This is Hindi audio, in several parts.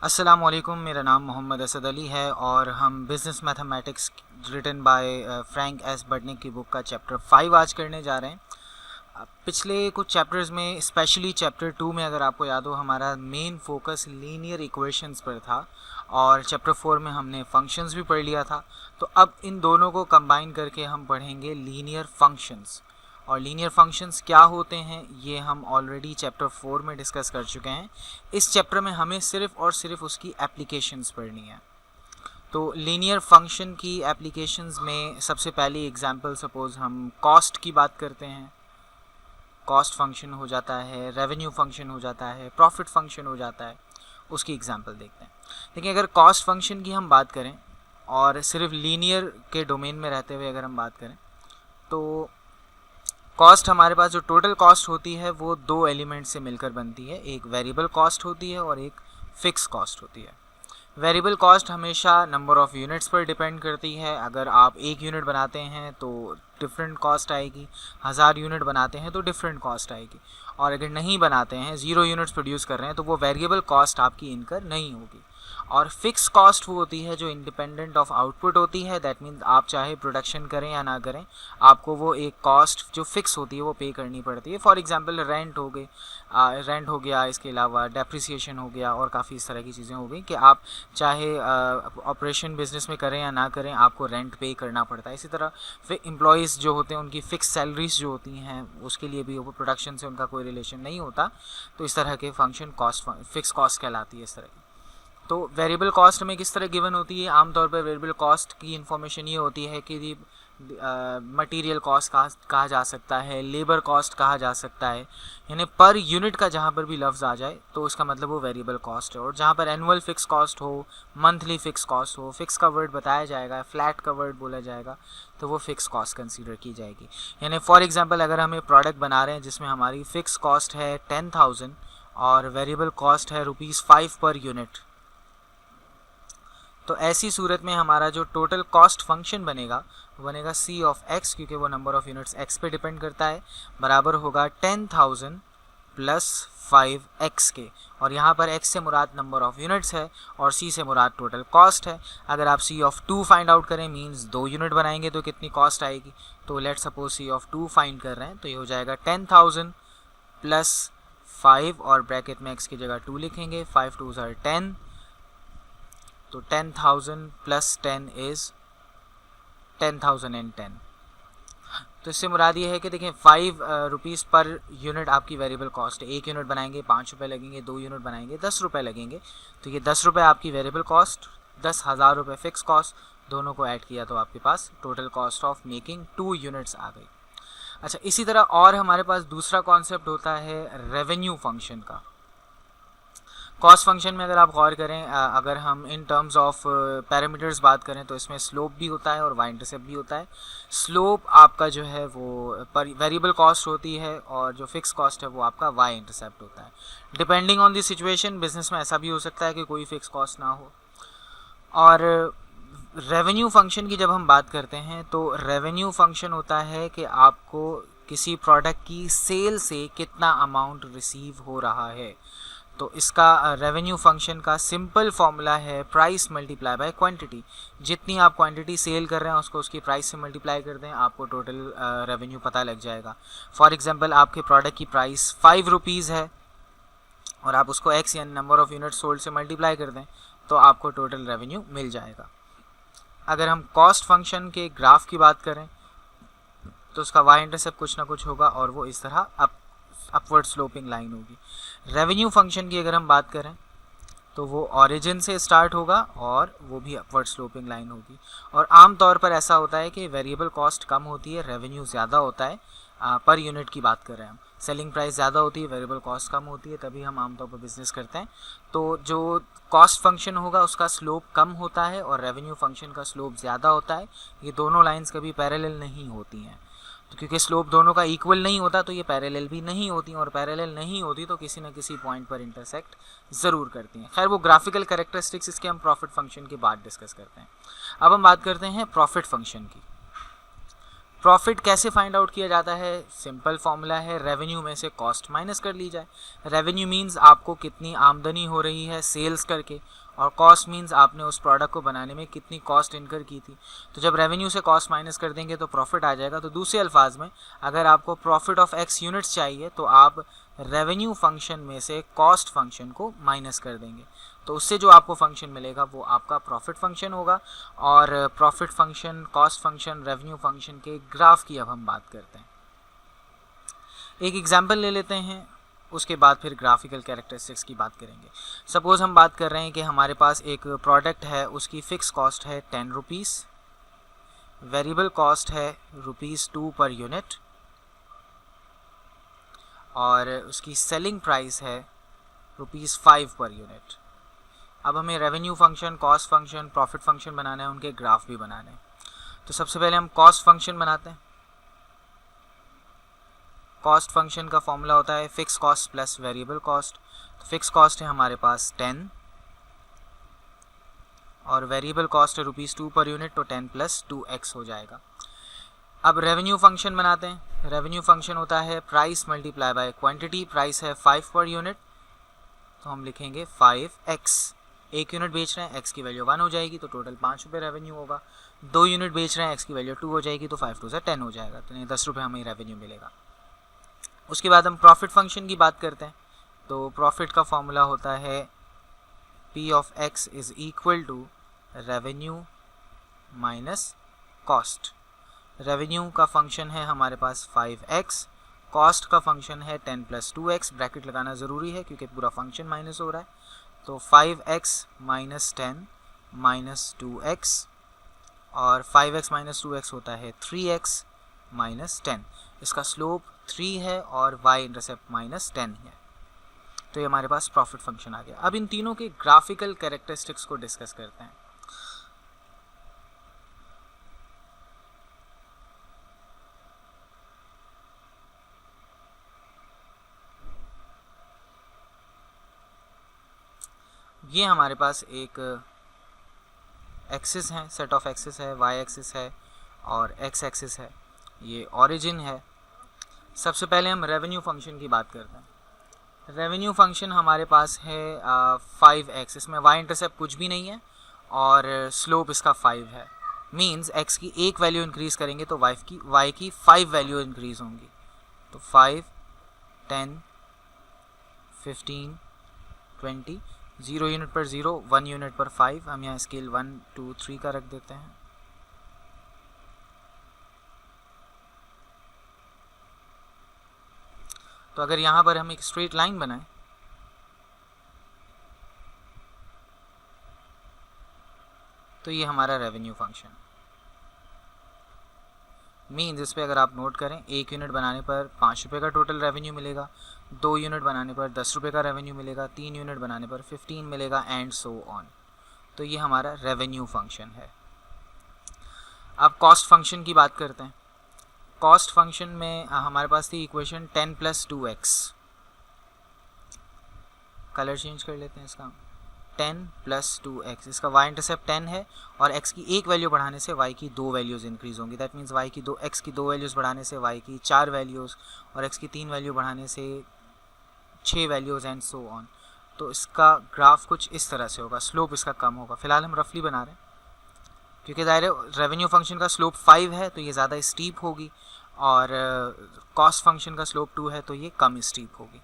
अस्सलाम वालेकुम। मेरा नाम मोहम्मद असद अली है और हम business mathematics written by Frank S Budnick की बुक का चैप्टर 5 आज करने जा रहे हैं। पिछले कुछ चैप्टर्स में स्पेशली चैप्टर 2 में अगर आपको याद हो हमारा मेन फोकस लीनियर इक्वेशंस पर था और चैप्टर 4 में हमने फंक्शंस भी पढ़ लिया था। तो अब इन दोनों को कंबाइन करके हम पढ़ेंगे लीनियर फंक्शंस। और लीनियर फंक्शंस क्या होते हैं ये हम ऑलरेडी चैप्टर 4 में डिस्कस कर चुके हैं। इस चैप्टर में हमें सिर्फ और सिर्फ उसकी एप्लीकेशंस पढ़नी है। तो लीनियर फंक्शन की एप्लीकेशंस में सबसे पहली एग्जांपल सपोज हम कॉस्ट की बात करते हैं। कॉस्ट फंक्शन हो जाता है, रेवेन्यू फंक्शन हो जाता है, प्रॉफिट फंक्शन हो जाता है। उसकी एग्जांपल देखते हैं। देखिए, अगर कॉस्ट फंक्शन की हम बात करें और सिर्फ लीनियर के डोमेन में रहते हुए अगर हम बात करें तो कॉस्ट हमारे पास जो टोटल कॉस्ट होती है वो दो एलिमेंट से मिलकर बनती है। एक वेरिएबल कॉस्ट होती है और एक फिक्स कॉस्ट होती है। वेरिएबल कॉस्ट हमेशा नंबर ऑफ़ यूनिट्स पर डिपेंड करती है। अगर आप 1 यूनिट बनाते हैं तो डिफरेंट कॉस्ट आएगी, 1000 यूनिट बनाते हैं तो डिफरेंट कॉस्ट आएगी, और अगर नहीं बनाते हैं 0 यूनिट्स प्रोड्यूस कर रहे हैं तो वो वेरिएबल कॉस्ट आपकी इनकर नहीं होगी। और फिक्स कॉस्ट वो होती है जो इंडिपेंडेंट ऑफ आउटपुट होती है। दैट मीन्स आप चाहे प्रोडक्शन करें या ना करें, आपको वो एक कॉस्ट जो फिक्स होती है वो पे करनी पड़ती है। फॉर एग्जांपल रेंट हो गया, इसके अलावा डेप्रिसिएशन हो गया और काफ़ी इस तरह की चीज़ें हो गई कि आप चाहे ऑपरेशन बिजनेस में करें या ना करें आपको रेंट पे करना पड़ता है। इसी तरह फिर एम्प्लॉयज़ जो होते हैं उनकी फ़िक्स सैलरीज जो होती हैं उसके लिए भी वो प्रोडक्शन से उनका कोई रिलेशन नहीं होता। तो इस तरह के फंक्शन कॉस्ट फिक्स कॉस्ट कहलाती है इस तरह की। तो वेरिएबल कॉस्ट में किस तरह गिवन होती है? आमतौर पर वेरिएबल कॉस्ट की इन्फॉर्मेशन ये होती है कि मटेरियल कॉस्ट कहा जा सकता है, लेबर कॉस्ट कहा जा सकता है, यानी पर यूनिट का जहाँ पर भी लफ्ज़ आ जाए तो उसका मतलब वो वेरिएबल कॉस्ट है। और जहाँ पर एनुअल फिक्स कॉस्ट हो, मंथली फिक्स कॉस्ट हो, फिक्स का वर्ड बताया जाएगा, फ्लैट का वर्ड बोला जाएगा, तो वो फिक्स कॉस्ट कंसीडर की जाएगी। यानी फॉर एग्जांपल अगर हम एक प्रोडक्ट बना रहे हैं जिसमें हमारी फ़िक्स कॉस्ट है 10,000 और वेरिएबल कॉस्ट है ₹5 पर यूनिट, तो ऐसी सूरत में हमारा जो टोटल कॉस्ट फंक्शन बनेगा वो बनेगा सी ऑफ एक्स, क्योंकि वो नंबर ऑफ़ यूनिट्स एक्स पे डिपेंड करता है, बराबर होगा 10,000 प्लस 5x के। और यहाँ पर x से मुराद नंबर ऑफ़ यूनिट्स है और c से मुराद टोटल कॉस्ट है। अगर आप c ऑफ 2 फाइंड आउट करें मींस 2 यूनिट बनाएंगे तो कितनी कॉस्ट आएगी, तो let suppose c of 2 find कर रहे हैं तो ये हो जाएगा 10,000 प्लस 5 और ब्रैकेट में x की जगह 2 लिखेंगे, 5 2s are 10, तो 10,000 प्लस 10 इज़ 10,010। तो इससे मुराद ये है कि देखें 5 रुपीज़ पर यूनिट आपकी वेरिएबल कॉस्ट है। 1 यूनिट बनाएंगे 5 रुपये लगेंगे, 2 यूनिट बनाएंगे 10 रुपये लगेंगे, तो ये 10 रुपये आपकी वेरिएबल कॉस्ट, 10,000 रुपये फिक्स कॉस्ट, दोनों को ऐड किया तो आपके पास total cost of making 2 units आ गई। अच्छा, इसी तरह और हमारे पास दूसरा कॉन्सेप्ट होता है रेवेन्यू फंक्शन का। कॉस्ट फंक्शन में अगर आप गौर करें, अगर हम इन टर्म्स ऑफ पैरामीटर्स बात करें तो इसमें स्लोप भी होता है और वाई इंटरसेप्ट भी होता है। स्लोप आपका जो है वो पर वेरिएबल कॉस्ट होती है और जो फिक्स कॉस्ट है वो आपका वाई इंटरसेप्ट होता है। Depending on the situation business में ऐसा भी हो सकता है कि कोई फिक्स कॉस्ट ना हो। और रेवेन्यू फंक्शन की जब हम बात करते हैं तो रेवेन्यू फंक्शन होता है कि आपको किसी प्रोडक्ट की सेल से कितना अमाउंट रिसीव हो रहा है। तो इसका रेवेन्यू फंक्शन का सिंपल फॉर्मूला है प्राइस मल्टीप्लाई बाय क्वांटिटी। जितनी आप क्वांटिटी सेल कर रहे हैं उसको उसकी प्राइस से मल्टीप्लाई कर दें, आपको टोटल रेवेन्यू पता लग जाएगा। फॉर एग्जांपल आपके प्रोडक्ट की प्राइस 5 रुपीज़ है और आप उसको एक्स यानी नंबर ऑफ़ यूनिट सोल्ड से मल्टीप्लाई कर दें तो आपको टोटल रेवेन्यू मिल जाएगा। अगर हम कॉस्ट फंक्शन के ग्राफ की बात करें तो उसका वाई इंटरसेप्ट कुछ ना कुछ होगा और वो इस तरह अपवर्ड स्लोपिंग लाइन होगी। रेवेन्यू फंक्शन की अगर हम बात करें तो वो ओरिजिन से स्टार्ट होगा और वो भी अपवर्ड स्लोपिंग लाइन होगी। और आम तौर पर ऐसा होता है कि वेरिएबल कॉस्ट कम होती है, रेवेन्यू ज़्यादा होता है। पर यूनिट की बात कर रहे हैं हम, सेलिंग प्राइस ज़्यादा होती है, वेरिएबल कॉस्ट कम होती है, तभी हम आमतौर पर बिजनेस करते हैं। तो जो कॉस्ट फंक्शन होगा उसका स्लोप कम होता है और रेवेन्यू फंक्शन का स्लोप ज़्यादा होता है। ये दोनों लाइंस कभी पैरेलल नहीं होती हैं, तो क्योंकि स्लोप दोनों का इक्वल नहीं होता तो ये पैरेलल भी नहीं होती, और पैरेलल नहीं होती तो किसी न किसी पॉइंट पर इंटरसेक्ट ज़रूर करती हैं। खैर वो ग्राफिकल कैरेक्टरिस्टिक्स इसके हम प्रॉफिट फंक्शन के बाद डिस्कस करते हैं। अब हम बात करते हैं प्रॉफिट फंक्शन की। प्रॉफिट कैसे फाइंड आउट किया जाता है? सिंपल फॉर्मूला है, रेवेन्यू में से कॉस्ट माइनस कर ली जाए। रेवेन्यू मीन्स आपको कितनी आमदनी हो रही है सेल्स करके, और कॉस्ट मीन्स आपने उस प्रोडक्ट को बनाने में कितनी कॉस्ट इनकर की थी। तो जब रेवेन्यू से कॉस्ट माइनस कर देंगे तो प्रॉफिट आ जाएगा। तो दूसरे अल्फाज में अगर आपको प्रॉफिट ऑफ एक्स यूनिट्स चाहिए तो आप रेवेन्यू फंक्शन में से कॉस्ट फंक्शन को माइनस कर देंगे, तो उससे जो आपको फंक्शन मिलेगा वो आपका प्रॉफिट फंक्शन होगा। और profit function, cost function, revenue function के ग्राफ की अब हम बात करते हैं। एक एग्जांपल ले लेते हैं, उसके बाद फिर ग्राफिकल कैरेक्टरिस्टिक्स की बात करेंगे। सपोज़ हम बात कर रहे हैं कि हमारे पास एक प्रोडक्ट है, उसकी फ़िक्स कॉस्ट है 10 रुपीज़, वेरिएबल कॉस्ट है ₹2 पर यूनिट, और उसकी सेलिंग प्राइस है ₹5 पर यूनिट। अब हमें revenue function, cost function, profit function बनाना है, उनके ग्राफ भी बनाने हैं। तो सबसे पहले हम कॉस्ट फंक्शन बनाते हैं। कॉस्ट फंक्शन का फॉर्मूला होता है fix cost plus variable cost. तो फिक्स कॉस्ट है हमारे पास 10 और वेरिएबल कॉस्ट है ₹2 पर यूनिट, तो 10 + 2x हो जाएगा। अब रेवेन्यू फंक्शन बनाते हैं। रेवेन्यू फंक्शन होता है price multiply by quantity. Price है 5 पर यूनिट, तो हम लिखेंगे 5x। 1 यूनिट बेच रहे हैं, x की वैल्यू 1 हो जाएगी, तो टोटल 5 रुपये रेवेन्यू होगा। 2 यूनिट बेच रहे हैं, x की वैल्यू 2 हो जाएगी, तो 5 × 2 = 10 हो जाएगा, तो 10 रुपये हमें रेवेन्यू मिलेगा। उसके बाद हम प्रॉफिट फंक्शन की बात करते हैं। तो प्रॉफिट का फॉर्मूला होता है P of x is equal to revenue minus cost. Revenue का फंक्शन है हमारे पास 5x, कॉस्ट का फंक्शन है 10 + 2x। ब्रैकेट लगाना ज़रूरी है क्योंकि पूरा फंक्शन माइनस हो रहा है। तो 5x - 10 - 2x, और 5x - 2x होता है 3x - 10। इसका स्लोप 3 है और y इंटरसेप्ट -10 है। तो ये हमारे पास प्रॉफिट फंक्शन आ गया। अब इन तीनों के ग्राफिकल कैरेक्टरिस्टिक्स को डिस्कस करते हैं। ये हमारे पास एक एक्सिस है, सेट ऑफ एक्सिस है, y एक्सिस है और x एक्सिस है, ये ओरिजिन है। सबसे पहले हम रेवेन्यू फंक्शन की बात करते हैं। रेवेन्यू फंक्शन हमारे पास है 5x, इसमें y इंटरसेप्ट कुछ भी नहीं है और स्लोप इसका 5 है। मींस x की एक वैल्यू इंक्रीज़ करेंगे तो y की 5 वैल्यू इंक्रीज़ होंगी। तो 5, 10, 15, 20, 0 यूनिट पर 0, 1 यूनिट पर 5। हम यहाँ स्केल 1, 2, 3 का रख देते हैं। तो अगर यहाँ पर हम एक स्ट्रेट लाइन बनाएं तो ये हमारा रेवेन्यू फंक्शन मीन्स, इस पर अगर आप नोट करें, 1 यूनिट बनाने पर 5 रुपये का टोटल रेवेन्यू मिलेगा, 2 यूनिट बनाने पर 10 रुपये का रेवेन्यू मिलेगा, 3 यूनिट बनाने पर 15 मिलेगा, एंड सो ऑन। तो ये हमारा रेवेन्यू फंक्शन है। अब कॉस्ट फंक्शन की बात करते हैं। कॉस्ट फंक्शन में हमारे पास थी इक्वेशन 10 + 2x। कलर चेंज कर लेते हैं इसका। 10 + 2x, इसका y इंटरसेप्ट 10 है और x की एक वैल्यू बढ़ाने से y की 2 वैल्यूज़ इंक्रीज़ होंगी। दैट मीन्स x की 2 वैल्यूज़ बढ़ाने से y की 4 वैल्यूज़, और x की 3 वैल्यू बढ़ाने से 6 वैल्यूज़, एंड सो ऑन। तो इसका ग्राफ कुछ इस तरह से होगा, स्लोप इसका कम होगा। फिलहाल हम रफली बना रहे हैं क्योंकि ज़ाहिर रेवेन्यू फंक्शन का स्लोप 5 है तो ये ज़्यादा स्टीप होगी, और कॉस्ट फंक्शन का स्लोप 2 है तो ये कम स्टीप होगी।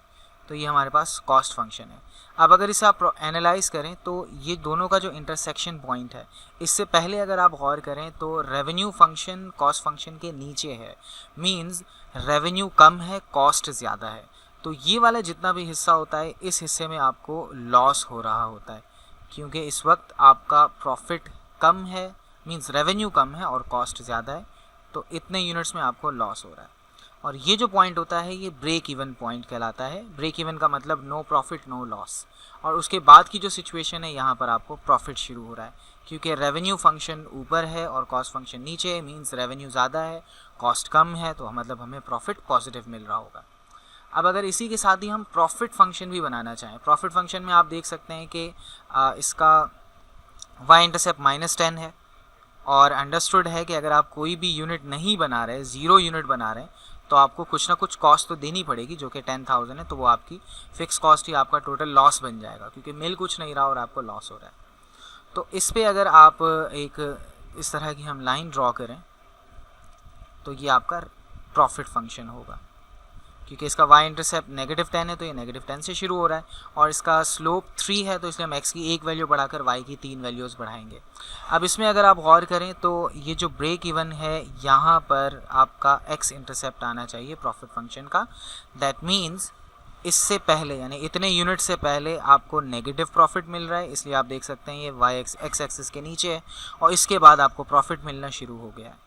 तो ये हमारे पास कॉस्ट फंक्शन है। अब अगर इसे आप एनालाइज करें तो ये दोनों का जो इंटरसेक्शन पॉइंट है, इससे पहले अगर आप गौर करें तो रेवेन्यू फंक्शन कॉस्ट फंक्शन के नीचे है। मींस रेवेन्यू कम है, कॉस्ट ज़्यादा है। तो ये वाला जितना भी हिस्सा होता है, इस हिस्से में आपको लॉस हो रहा होता है क्योंकि इस वक्त आपका प्रॉफिट कम है, मींस रेवेन्यू कम है और कॉस्ट ज़्यादा है, तो इतने यूनिट्स में आपको लॉस हो रहा है। और ये जो पॉइंट होता है ये ब्रेक इवन पॉइंट कहलाता है। ब्रेक इवन का मतलब नो प्रॉफिट नो लॉस। और उसके बाद की जो सिचुएशन है, यहाँ पर आपको प्रॉफिट शुरू हो रहा है क्योंकि रेवेन्यू फंक्शन ऊपर है और कॉस्ट फंक्शन नीचे है। मींस रेवेन्यू ज़्यादा है, कॉस्ट कम है, तो मतलब हमें प्रॉफिट पॉजिटिव मिल रहा होगा। अब अगर इसी के साथ ही हम प्रॉफिट फंक्शन भी बनाना चाहें, प्रॉफिट फंक्शन में आप देख सकते हैं कि इसका y इंटरसेप्ट -10 है और अंडरस्टूड है कि अगर आप कोई भी यूनिट नहीं बना रहे, 0 यूनिट बना रहे हैं, तो आपको कुछ ना कुछ कॉस्ट तो देनी पड़ेगी, जो कि 10,000 है, तो वो आपकी फिक्स कॉस्ट ही आपका टोटल लॉस बन जाएगा, क्योंकि मिल कुछ नहीं रहा और आपको लॉस हो रहा है। तो इस पे अगर आप एक इस तरह की हम लाइन ड्रॉ करें तो ये आपका प्रॉफिट फंक्शन होगा, क्योंकि इसका y इंटरसेप्ट -10 है तो ये -10 से शुरू हो रहा है, और इसका स्लोप 3 है, तो इसलिए हम x की एक वैल्यू बढ़ाकर y की 3 वैल्यूज़ बढ़ाएंगे। अब इसमें अगर आप गौर करें तो ये जो ब्रेक इवन है, यहाँ पर आपका x इंटरसेप्ट आना चाहिए प्रॉफिट फंक्शन का। दैट मीन्स इससे पहले, यानी इतने यूनिट से पहले आपको नेगेटिव प्रॉफिट मिल रहा है, इसलिए आप देख सकते हैं ये y x एक्सिस के नीचे है, और इसके बाद आपको प्रॉफिट मिलना शुरू हो गया है।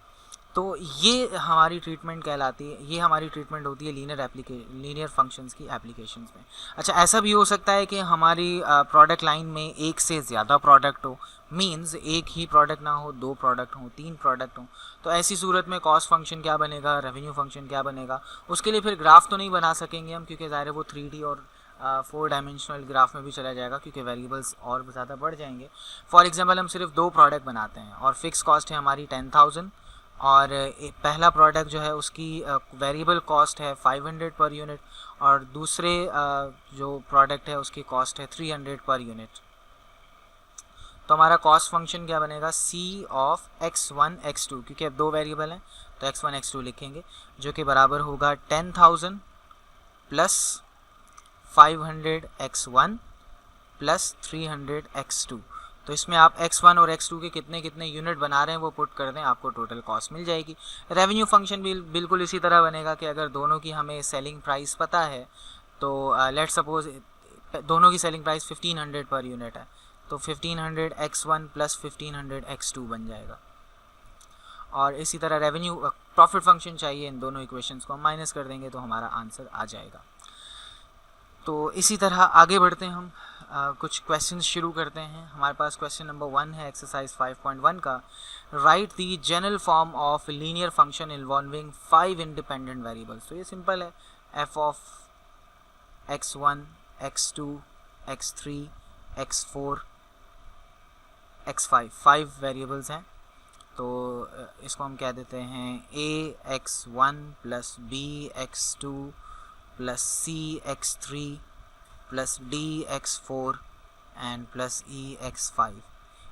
तो ये हमारी ट्रीटमेंट कहलाती है, ये हमारी ट्रीटमेंट होती है लीनियर फंक्शंस की एप्लीकेशंस में। अच्छा, ऐसा भी हो सकता है कि हमारी प्रोडक्ट लाइन में एक से ज़्यादा प्रोडक्ट हो, मींस एक ही प्रोडक्ट ना हो, 2 प्रोडक्ट हो, 3 प्रोडक्ट हो, तो ऐसी सूरत में कॉस्ट फंक्शन क्या बनेगा, रेवेन्यू फंक्शन क्या बनेगा। उसके लिए फिर ग्राफ तो नहीं बना सकेंगे हम, क्योंकि ज़ाहिर है वो 3D और 4 डायमेंशनल ग्राफ में भी चला जाएगा, क्योंकि वेरिएबल्स और ज़्यादा बढ़ जाएंगे। फॉर एग्जांपल हम सिर्फ 2 प्रोडक्ट बनाते हैं और फिक्स कॉस्ट है हमारी 10,000, और पहला प्रोडक्ट जो है उसकी वेरिएबल कॉस्ट है 500 पर यूनिट, और दूसरे जो प्रोडक्ट है उसकी कॉस्ट है 300 पर यूनिट। तो हमारा कॉस्ट फंक्शन क्या बनेगा, C ऑफ x1 x2, क्योंकि अब 2 वेरिएबल हैं तो x1 x2 लिखेंगे, जो कि बराबर होगा 10,000 प्लस 500 x1 प्लस 300 x2। तो इसमें आप x1 और x2 के कितने कितने यूनिट बना रहे हैं वो पुट कर दें, आपको टोटल कॉस्ट मिल जाएगी। रेवेन्यू फंक्शन भी बिल्कुल इसी तरह बनेगा कि अगर दोनों की हमें सेलिंग प्राइस पता है, तो लेट्स सपोज दोनों की सेलिंग प्राइस 1500 पर यूनिट है, तो 1500 x1 प्लस 1500 x2 बन जाएगा। और इसी तरह रेवेन्यू प्रॉफिट फंक्शन चाहिए, इन दोनों इक्वेशंस को हम माइनस कर देंगे तो हमारा आंसर आ जाएगा। तो इसी तरह आगे बढ़ते हैं हम, कुछ क्वेश्चंस शुरू करते हैं। हमारे पास क्वेश्चन नंबर 1 है एक्सरसाइज 5.1 का, right the general form of linear function involving 5 independent variables. तो ये सिंपल है, f of x1 x2 x3 x4 x5, 5 variables हैं। तो इसको हम कह देते हैं a x1 plus b x2 plus c x3 plus d x4 and plus e x5,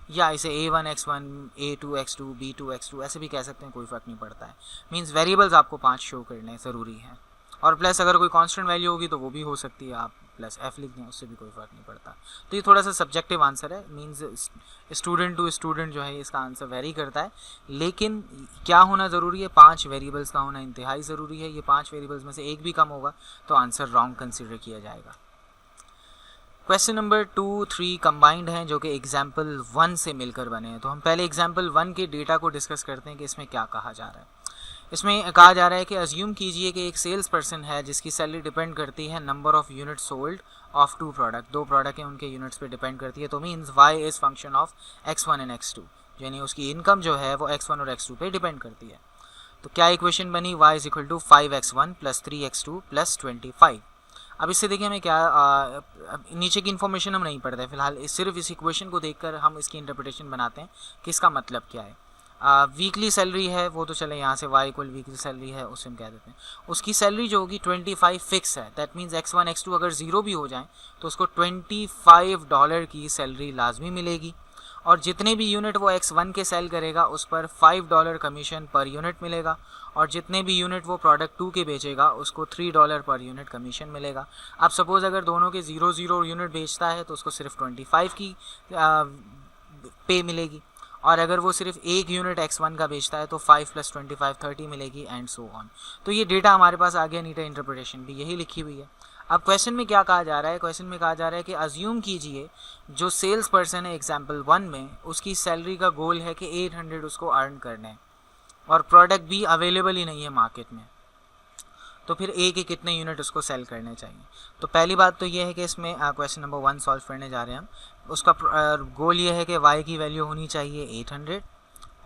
या इसे a1 x1 a2 x2 b2 x2 ऐसे भी कह सकते हैं, कोई फ़र्क नहीं पड़ता है। मींस वेरिएबल्स आपको 5 शो करने ज़रूरी हैं, और प्लस अगर कोई कांस्टेंट वैल्यू होगी तो वो भी हो सकती है, आप प्लस f लिख दें, उससे भी कोई फ़र्क नहीं पड़ता। तो ये थोड़ा सा सब्जेक्टिव आंसर है, मींस स्टूडेंट टू स्टूडेंट जो है इसका आंसर वेरी करता है, लेकिन क्या होना ज़रूरी है, 5 वेरिएबल्स का होना इंतहाई ज़रूरी है। ये 5 वेरिएबल्स में से एक भी कम होगा तो आंसर रॉन्ग कंसिडर किया जाएगा। क्वेश्चन नंबर 2, 3 कंबाइंड हैं, जो कि एग्जाम्पल 1 से मिलकर बने हैं। तो हम पहले एग्जाम्पल 1 के डेटा को डिस्कस करते हैं कि इसमें क्या कहा जा रहा है। इसमें कहा जा रहा है कि अज्यूम कीजिए कि एक सेल्स पर्सन है जिसकी सैलरी डिपेंड करती है number of unit sold off 2 product. 2 product हैं, उनके यूनिट्स पे डिपेंड करती है। तो means y is function of x1 and x2, यानी उसकी इनकम जो है वो x1 और x2 पे डिपेंड करती है। तो क्या इक्वेशन बनी, y is equal to 5x1 plus 3x2 plus 25। अब इससे देखिए हमें क्या नीचे की इन्फॉर्मेशन हम नहीं पढ़ते हैं फिलहाल, सिर्फ इस इक्वेशन को देखकर हम इसकी इंटरप्रिटेशन बनाते हैं कि इसका मतलब क्या है। वीकली सैलरी है वो तो चले, यहाँ से y इक्वल वीकली सैलरी है उसे हम कह देते हैं। उसकी सैलरी जो होगी 25 फिक्स है, दैट मीन्स x1 x2 अगर 0 भी हो जाए तो उसको $25 की सैलरी लाजमी मिलेगी, और जितने भी यूनिट वो x1 के सेल करेगा उस पर $5 कमीशन पर यूनिट मिलेगा, और जितने भी यूनिट वो प्रोडक्ट 2 के बेचेगा उसको $3 पर यूनिट कमीशन मिलेगा। अब सपोज़ अगर दोनों के 0 यूनिट बेचता है तो उसको सिर्फ 25 की पे मिलेगी, और अगर वो सिर्फ एक यूनिट x1 का बेचता है तो 5 + 25 30 मिलेगी, एंड सो ऑन। तो ये डेटा हमारे पास आ गया, नीटा इंटरप्रिटेशन भी यही लिखी हुई है। अब क्वेश्चन में क्या कहा जा रहा है, क्वेश्चन में कहा जा रहा है कि अज्यूम कीजिए जो सेल्स पर्सन है एग्जाम्पल 1 में, उसकी सैलरी का गोल है कि 800 उसको अर्न करने हैं, और प्रोडक्ट भी अवेलेबल ही नहीं है मार्केट में, तो फिर ए के कितने यूनिट उसको सेल करने चाहिए। तो पहली बात तो ये है कि इसमें क्वेश्चन नंबर 1 सॉल्व करने जा रहे हैं हम, उसका गोल ये है कि y की वैल्यू होनी चाहिए 800,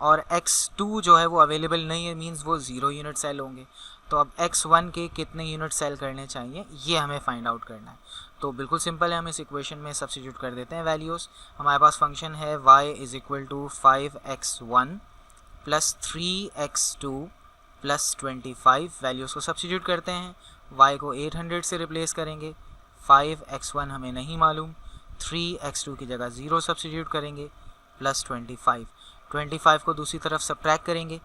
और x2 जो है वो अवेलेबल नहीं है, मींस वो 0 यूनिट सेल होंगे। तो अब x1 के कितने यूनिट सेल करने चाहिए ये हमें फाइंड आउट करना है। तो बिल्कुल सिंपल है, हम इस इक्वेशन में सब्स्टिट्यूट कर देते हैं वैल्यूज़। हमारे पास फंक्शन है y is equal to 5x1 plus 3x2 plus 25, values को सब्स्टिट्यूट करते हैं, y को 800 से रिप्लेस करेंगे, 5x1 हमें नहीं मालूम, 3x2 की जगह 0 सब्स्टिट्यूट करेंगे, प्लस 25 को दूसरी तरफ सब्ट्रैक्ट करेंगे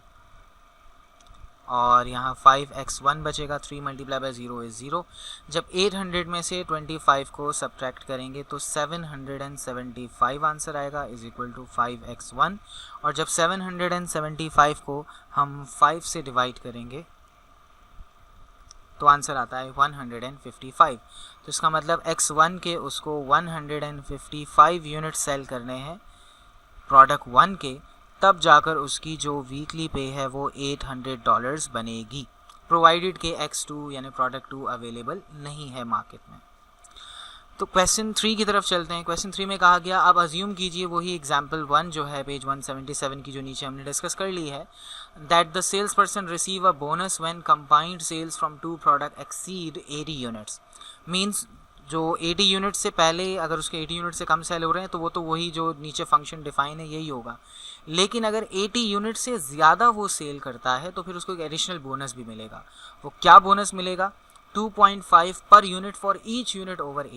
और यहाँ 5x1 बचेगा, 3 मल्टीप्लाई बाय 0 इज़ 0। जब 800 में से 25 को सब्ट्रैक्ट करेंगे तो 775 आंसर आएगा, इज़ इक्वल टू 5x1। और जब 775 को हम 5 से डिवाइड करेंगे तो आंसर आता है 155। तो इसका मतलब x1 के उसको 155 यूनिट सेल करने हैं प्रोडक्ट 1 के, तब जाकर उसकी जो वीकली पे है वो $800 बनेगी, प्रोवाइडेड के x2 यानी प्रोडक्ट 2 अवेलेबल नहीं है मार्केट में। तो क्वेश्चन 3 की तरफ चलते हैं। क्वेश्चन 3 में कहा गया, अब अज्यूम कीजिए वही एग्जाम्पल 1 जो है पेज 177 की जो नीचे हमने डिस्कस कर ली है, that the sales person receive a bonus when combined sales from 2 product exceed 80 units. Means जो 80 यूनिट से पहले अगर उसके 80 यूनिट से कम सेल हो रहे हैं तो वो तो वही जो नीचे फंक्शन डिफाइन है यही होगा, लेकिन अगर 80 यूनिट से ज़्यादा वो सेल करता है तो फिर उसको एक एडिशनल बोनस भी मिलेगा। वो क्या बोनस मिलेगा? 2.5 per unit for each unit over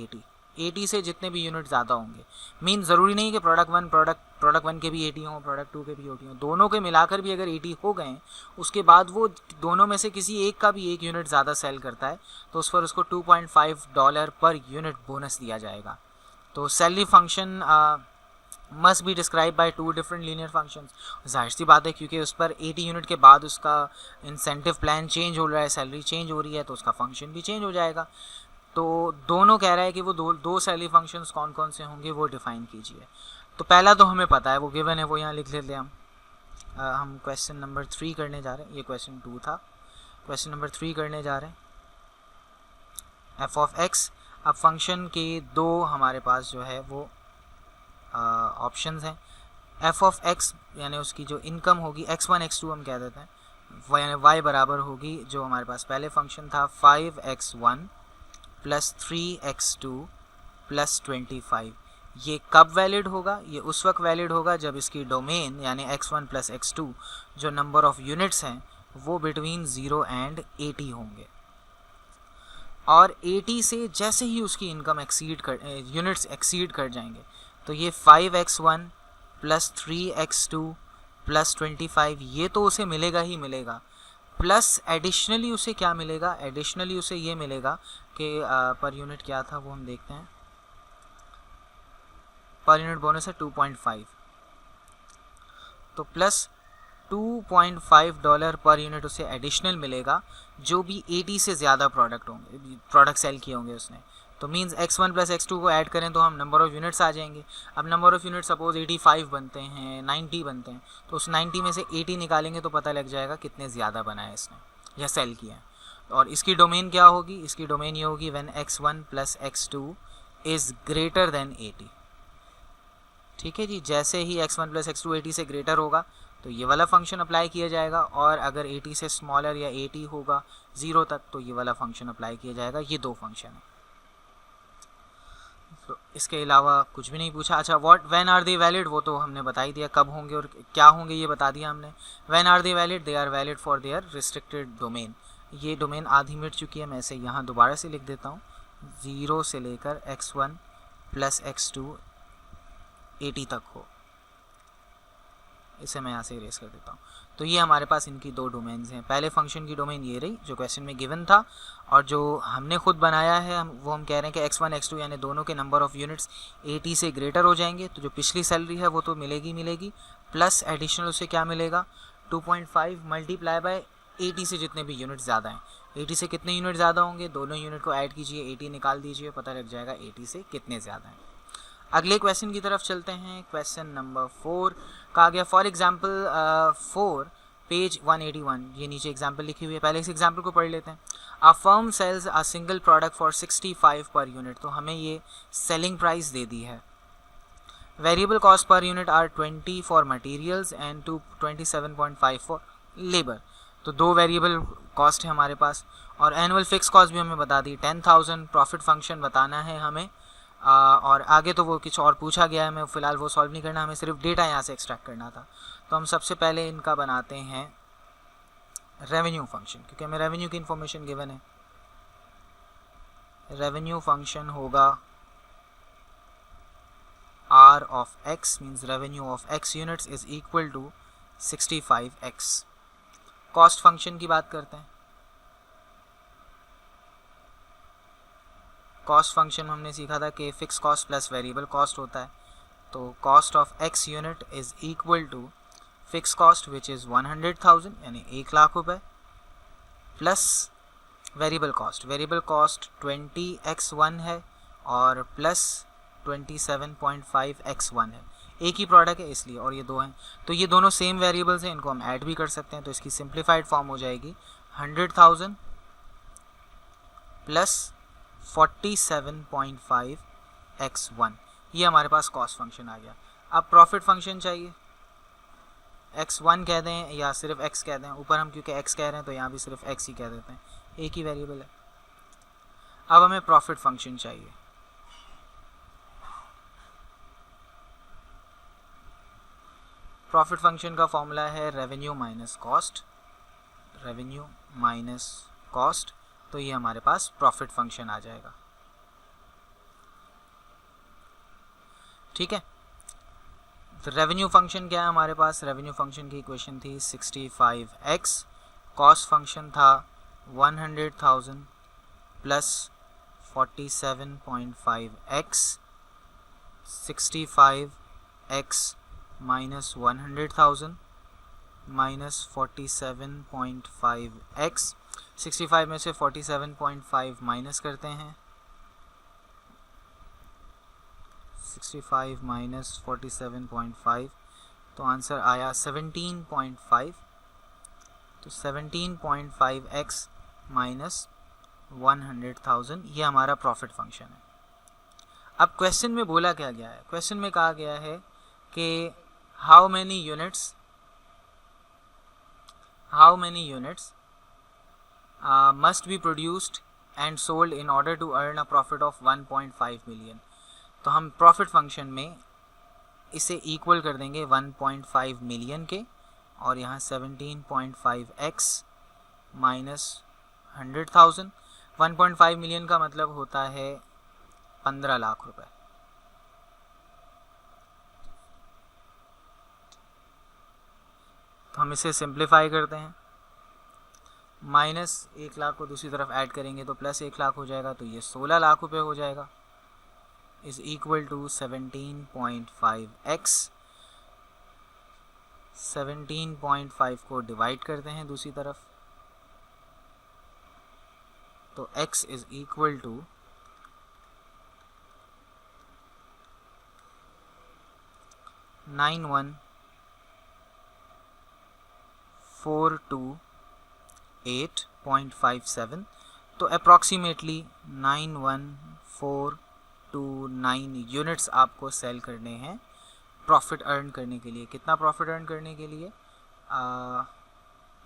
80 से जितने भी यूनिट ज़्यादा होंगे। मीन ज़रूरी नहीं कि प्रोडक्ट 1 के भी 80 हों, प्रोडक्ट 2 के भी 80 हों, दोनों के मिलाकर भी अगर 80 हो गए उसके बाद वो दोनों में से किसी एक का भी 1 यूनिट ज़्यादा सेल करता है तो उस पर उसको $2.5 पर यूनिट बोनस दिया जाएगा। तो salary function must be describe by 2 different linear functions. जाहिर सी बात है क्योंकि उस पर 80 यूनिट के बाद उसका इंसेंटिव प्लान चेंज हो रहा है, सैलरी चेंज हो रही है, तो उसका फंक्शन भी चेंज हो जाएगा। तो दोनों कह रहा है कि वो दो सैलरी फंक्शंस कौन कौन से होंगे वो डिफाइन कीजिए। तो पहला तो हमें पता है, वो गिवन है, वो यहाँ लिख लेते हैं हम क्वेश्चन नंबर 3 करने जा रहे हैं। ये क्वेश्चन 2 था, क्वेश्चन नंबर 3 करने जा रहे हैं। एफ ऑफ एक्स, अब फंक्शन के दो हमारे पास जो है वो ऑप्शंस हैं। एफ ऑफ एक्स यानी उसकी जो इनकम होगी x1 x2 हम कह देते हैं, यानी y बराबर होगी जो हमारे पास पहले फंक्शन था 5x1 प्लस 3x2 प्लस 25। ये कब वैलिड होगा? ये उस वक्त वैलिड होगा जब इसकी डोमेन यानी x1 प्लस x2 जो नंबर ऑफ यूनिट्स हैं वो बिटवीन 0 एंड 80 होंगे, और 80 से जैसे ही उसकी इनकम यूनिट्स एक्सीड कर जाएंगे तो ये 5x1 प्लस 3x2 प्लस 25 ये तो उसे मिलेगा ही मिलेगा, प्लस एडिशनली उसे क्या मिलेगा? एडिशनली उसे ये मिलेगा कि पर यूनिट क्या था वो हम देखते हैं, पर यूनिट बोनस है 2.5, तो प्लस $2.5 पर यूनिट उसे एडिशनल मिलेगा जो भी 80 से ज़्यादा प्रोडक्ट सेल किए होंगे उसने। तो मींस x1 प्लस x2 को ऐड करें तो हम नंबर ऑफ़ यूनिट्स आ जाएंगे। अब नंबर ऑफ़ यूनिट सपोज 85 बनते हैं, 90 बनते हैं, तो उस 90 में से 80 निकालेंगे तो पता लग जाएगा कितने ज़्यादा बनाए इसने या सेल किया है। और इसकी डोमेन क्या होगी? इसकी डोमेन ये होगी when x1 plus x2 is greater than 80। ठीक है जी, जैसे ही x1 प्लस x2 80 से ग्रेटर होगा तो ये वाला फंक्शन अप्लाई किया जाएगा, और अगर 80 से स्मॉलर या 80 होगा 0 तक तो ये वाला फंक्शन अप्लाई किया जाएगा। ये दो फंक्शन है, तो इसके अलावा कुछ भी नहीं पूछा। अच्छा, व्हेन आर दे वैलिड, वो तो हमने बता ही दिया, कब होंगे और क्या होंगे ये बता दिया हमने। When are they valid? They are valid for their restricted domain. ये डोमेन आधी मिट चुकी है, मैं इसे यहाँ दोबारा से लिख देता हूँ, 0 से लेकर x1 प्लस x2 80 तक हो, इसे मैं यहाँ से इरेज कर देता हूँ। तो ये हमारे पास इनकी दो डोमेन्स हैं। पहले फंक्शन की डोमेन ये रही जो क्वेश्चन में गिवन था, और जो हमने खुद बनाया है वो हम कह रहे हैं कि x1 x2 यानी दोनों के नंबर ऑफ़ यूनिट्स 80 से ग्रेटर हो जाएंगे तो जो पिछली सैलरी है वो तो मिलेगी, प्लस एडिशनल उसे क्या मिलेगा? 2.5 मल्टीप्लाई बाय 80 से जितने भी यूनिट ज़्यादा हैं। 80 से कितने यूनिट ज़्यादा होंगे? दोनों यूनिट को ऐड कीजिए, 80 निकाल दीजिए, पता लग जाएगा 80 से कितने ज़्यादा हैं। अगले क्वेश्चन की तरफ चलते हैं। क्वेश्चन नंबर 4 कहा गया, फॉर एग्जाम्पल 4 पेज 181, ये नीचे एग्जाम्पल लिखी हुई है, पहले इस एग्जाम्पल को पढ़ लेते हैं। A firm sells a single product for 65 per unit, तो हमें ये सेलिंग प्राइस दे दी है। Variable cost per unit are 20 for materials and 27.5 for labour. तो दो वेरिएबल कॉस्ट है हमारे पास, और एनुअल फिक्स कॉस्ट भी हमें बता दी 10,000। प्रॉफिट फंक्शन बताना है हमें और आगे तो वो कुछ और पूछा गया है, मैं फ़िलहाल वो सॉल्व नहीं करना, हमें सिर्फ डेटा यहाँ से एक्सट्रैक्ट करना था। तो हम सबसे पहले इनका बनाते हैं रेवेन्यू फंक्शन, क्योंकि हमें रेवेन्यू की इन्फॉर्मेशन गिवन है। रेवेन्यू फंक्शन होगा R of x means revenue of x units is equal to 65x। Cost function की बात करते हैं। कॉस्ट फंक्शन में हमने सीखा था कि fix cost plus variable cost होता है। तो cost of x unit is equal to fix cost which is 100,000 यानी 1,00,000 रुपये प्लस वेरिएबल कॉस्ट 20x1 है और प्लस 27.5x1 है। एक ही प्रोडक्ट है इसलिए, और ये दो हैं तो ये दोनों सेम वेरिएबल्स हैं, इनको हम ऐड भी कर सकते हैं। तो इसकी सिंप्लीफाइड फॉर्म हो जाएगी 100,000 प्लस 47.5x1। ये हमारे पास कॉस्ट फंक्शन आ गया। अब प्रॉफिट फंक्शन चाहिए, x1 कह दें या सिर्फ x कह दें, ऊपर हम क्योंकि x कह रहे हैं तो यहाँ भी सिर्फ x ही कह देते हैं, एक ही वेरिएबल है। अब हमें प्रॉफिट फंक्शन चाहिए। प्रॉफिट फंक्शन का फॉर्मूला है रेवेन्यू माइनस कॉस्ट, तो ये हमारे पास प्रॉफिट फंक्शन आ जाएगा। ठीक है, तो रेवेन्यू फंक्शन क्या है हमारे पास? रेवेन्यू फंक्शन की इक्वेशन थी 65x, कॉस्ट फंक्शन था 100,000 plus 47.5x, 65x minus 100,000 minus 47.5x। 65 में से 47.5 माइनस करते हैं, 65 माइनस 47.5 तो आंसर आया 17.5। तो 17.5x माइनस 100,000 ये हमारा प्रॉफिट फंक्शन है। अब क्वेश्चन में बोला क्या गया है? क्वेश्चन में कहा गया है कि how many units must be produced and sold in order to earn a profit of 1.5 million। तो हम प्रॉफिट फंक्शन में इसे इक्वल कर देंगे 1.5 मिलियन के, और यहाँ 17.5x माइनस 100,000। 1.5 मिलियन का मतलब होता है 15 लाख रुपए। तो हम इसे सिंप्लीफाई करते हैं, माइनस 1,00,000 को दूसरी तरफ ऐड करेंगे तो प्लस 1,00,000 हो जाएगा, तो ये 16 लाख रुपए हो जाएगा, इज इक्वल टू 17.5x। 17.5 को डिवाइड करते हैं दूसरी तरफ, तो x इज इक्वल टू 91,428.57। तो अप्रॉक्सीमेटली 91,429 यूनिट्स आपको सेल करने हैं प्रॉफिट अर्न करने के लिए। कितना प्रॉफिट अर्न करने के लिए?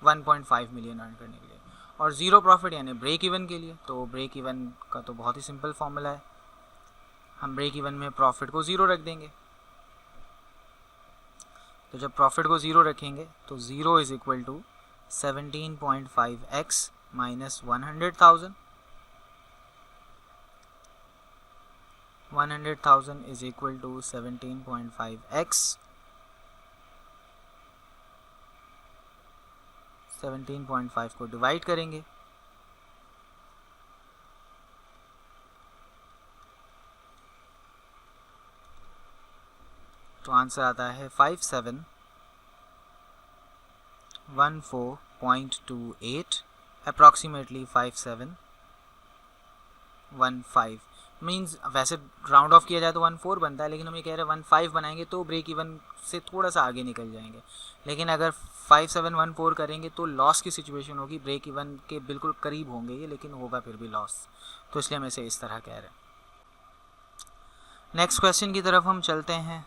1.5 मिलियन अर्न करने के लिए। और ज़ीरो प्रॉफिट यानी ब्रेक इवन के लिए। तो ब्रेक इवन का तो बहुत ही सिंपल फॉर्मूला है, हम ब्रेक इवन में प्रॉफिट को ज़ीरो रख देंगे। तो जब प्रॉफिट को ज़ीरो रखेंगे तो zero is equal to 17.5x minus 100,000। 100,000 is equal to 17.5x। 17.5 को डिवाइड करेंगे, तो आंसर आता है 5714.28, अप्रॉक्सीमेटली 5715। मीन्स वैसे राउंड ऑफ किया जाए तो 14 बनता है, लेकिन हम ये कह रहे हैं 15 बनाएंगे तो ब्रेक इवन से थोड़ा सा आगे निकल जाएंगे। लेकिन अगर 5714 करेंगे तो लॉस की सिचुएशन होगी, ब्रेक इवन के बिल्कुल करीब होंगे ये, लेकिन होगा फिर भी लॉस। तो इसलिए हम इसे इस तरह कह रहे हैं। नेक्स्ट क्वेश्चन की तरफ हम चलते हैं।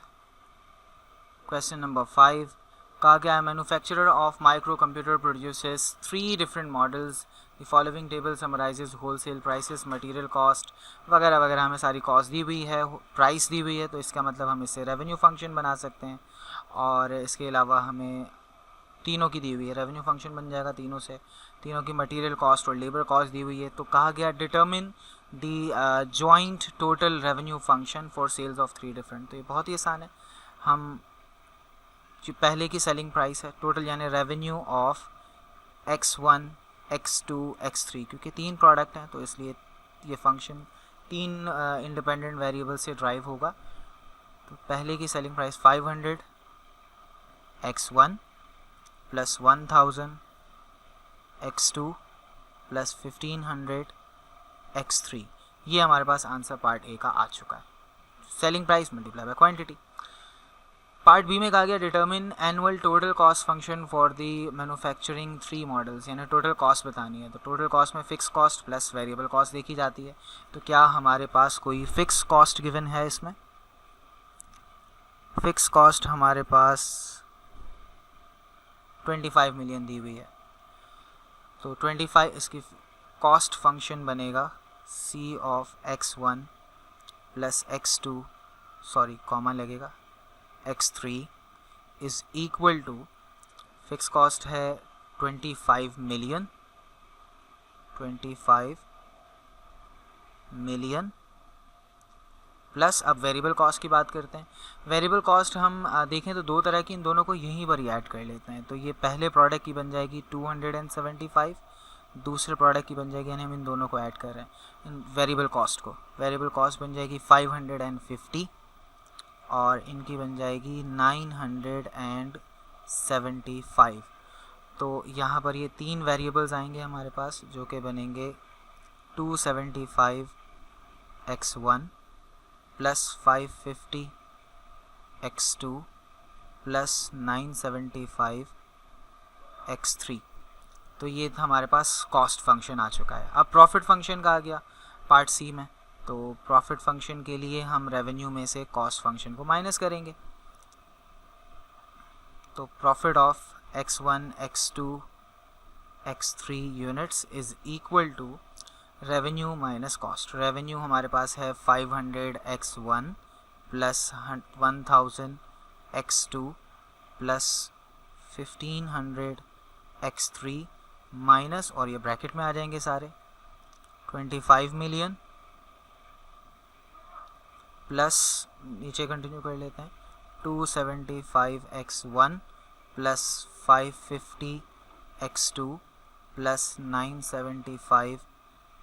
क्वेश्चन नंबर 5 कहा गया है manufacturer of micro computer produces 3 different models the following table summarises wholesale prices, material cost वगैरह वगैरह, हमें सारी कॉस्ट दी हुई है, प्राइस दी हुई है, तो इसका मतलब हम इससे रेवेन्यू फंक्शन बना सकते हैं। और इसके अलावा हमें तीनों की दी हुई है, रेवेन्यू फंक्शन बन जाएगा तीनों से, तीनों की मटेरियल कॉस्ट और लेबर कॉस्ट दी हुई है। तो कहा गया determine the joint total revenue function for sales of 3 different. तो ये बहुत ही आसान है। हम जो पहले की सेलिंग प्राइस है टोटल, यानी revenue of x1 x2 x3, क्योंकि 3 प्रोडक्ट हैं तो इसलिए ये फंक्शन 3 इंडिपेंडेंट वेरिएबल से ड्राइव होगा। तो पहले की selling price 500 x1 plus 1000 x2 plus 1500 x3, ये हमारे पास आंसर पार्ट ए का आ चुका है। Selling price multiply by quantity. Part B में कहा गया determine annual total cost function for the manufacturing 3 models, यानी टोटल कॉस्ट बतानी है। तो टोटल कॉस्ट में fix cost plus variable cost देखी जाती है। तो क्या हमारे पास कोई फिक्स कॉस्ट गिवन है? इसमें फिक्स कॉस्ट हमारे पास 25 मिलियन दी हुई है। तो 25 इसकी कॉस्ट फंक्शन बनेगा C of x1 plus x2, sorry comma लगेगा, x3 is equal to, fix cost है 25 मिलियन, 25 मिलियन प्लस, अब वेरिएबल कॉस्ट की बात करते हैं। वेरिएबल कॉस्ट हम देखें तो दो तरह की, इन दोनों को यहीं पर ही ऐड कर लेते हैं। तो ये पहले प्रोडक्ट की बन जाएगी 275, दूसरे प्रोडक्ट की बन जाएगी, यानी हम इन दोनों को ऐड कर रहे हैं वेरिएबल कॉस्ट को। वेरिएबल कॉस्ट बन जाएगी 550 और इनकी बन जाएगी 975। तो यहाँ पर ये 3 वेरिएबल्स आएंगे हमारे पास, जो कि बनेंगे 275 x1 plus 550 x2 plus 975 x3। तो ये हमारे पास कॉस्ट फंक्शन आ चुका है। अब प्रॉफिट फंक्शन का आ गया पार्ट सी में। तो प्रॉफिट फंक्शन के लिए हम रेवेन्यू में से कॉस्ट फंक्शन को माइनस करेंगे। तो profit of x1 x2 x3 units is equal to revenue minus cost. Revenue हमारे पास है 500 x1 plus 1000 x2 plus 1500 x3 minus, और ये ब्रैकेट में आ जाएंगे सारे, 25 मिलियन प्लस, नीचे कंटिन्यू कर लेते हैं, 275 x1 plus 550 x2 plus 975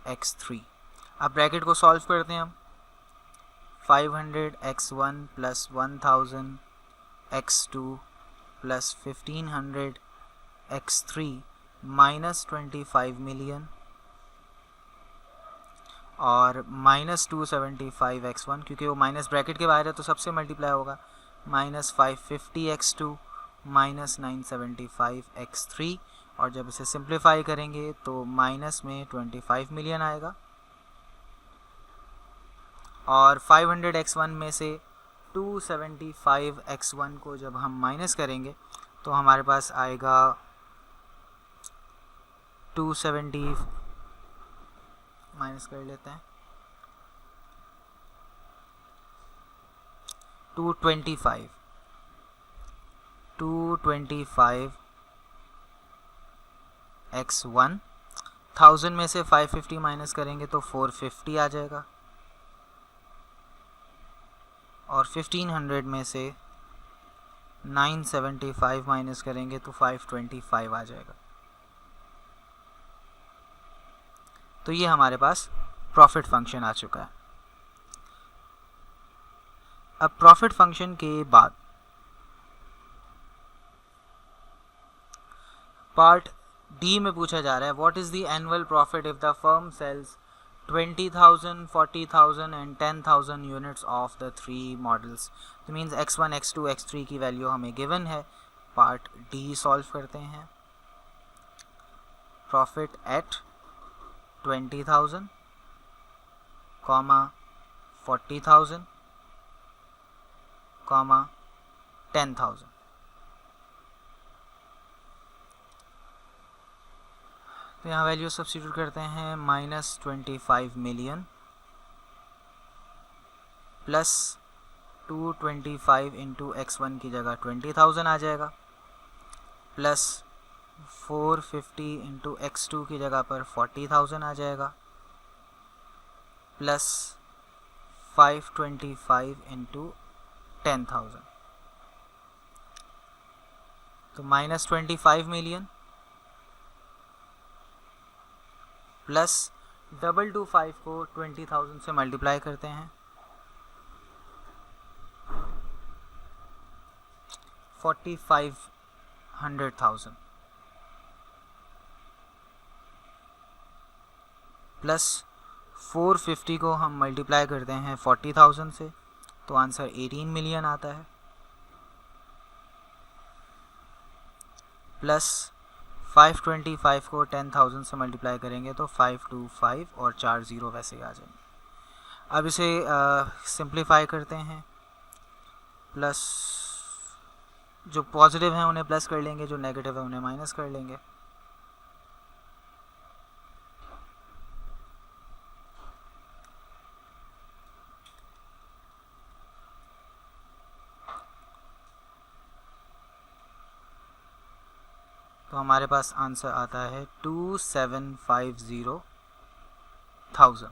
x3। अब ब्रैकेट को सॉल्व करते हैं हम। 500 x1 plus 1000 x2 plus 1500 x3 minus 25 million और माइनस 275 x1, क्योंकि वो माइनस ब्रैकेट के बाहर है तो सबसे मल्टीप्लाई होगा, माइनस 550 x2 माइनस 975 x3, और जब इसे सिंप्लीफाई करेंगे तो माइनस में 25 मिलियन आएगा। और 500 x1 में से 275 x1 को जब हम माइनस करेंगे तो हमारे पास आएगा 270, माइनस कर लेते हैं, 225 x1, 1000 में से 550 माइनस करेंगे तो 450 आ जाएगा, और 1500 में से 975 माइनस करेंगे तो 525 आ जाएगा। तो ये हमारे पास प्रॉफिट फंक्शन आ चुका है। अब प्रॉफिट फंक्शन के बाद पार्ट डी में पूछा जा रहा है what is the annual profit if the firm sells 20,000, 40,000 and 10,000 units of the 3 models. तो मीन्स x1, x2, x3 की वैल्यू हमें गिवन है। पार्ट डी सॉल्व करते हैं। Profit at 20,000, 40,000, 10,000। तो यहाँ वैल्यू सब्स्टिट्यूट करते हैं -25 मिलियन प्लस 225 इंटू x1 की जगह 20,000 आ जाएगा, प्लस 450 इंटू x2 की जगह पर 40,000 आ जाएगा, प्लस 525 इंटू 10,000, तो -25 मिलियन प्लस 225 को 20,000 से मल्टीप्लाई करते हैं, 45,100,000 प्लस 450 को हम मल्टीप्लाई करते हैं 40,000 से, तो आंसर 18 मिलियन आता है, प्लस 525 को 10,000 से मल्टीप्लाई करेंगे तो 525 और 4 ज़ीरो वैसे ही आ जाएंगे। अब इसे सिंप्लीफाई करते हैं, प्लस जो पॉजिटिव हैं उन्हें प्लस कर लेंगे, जो नेगेटिव है उन्हें माइनस कर लेंगे, तो हमारे पास आंसर आता है 2750,000,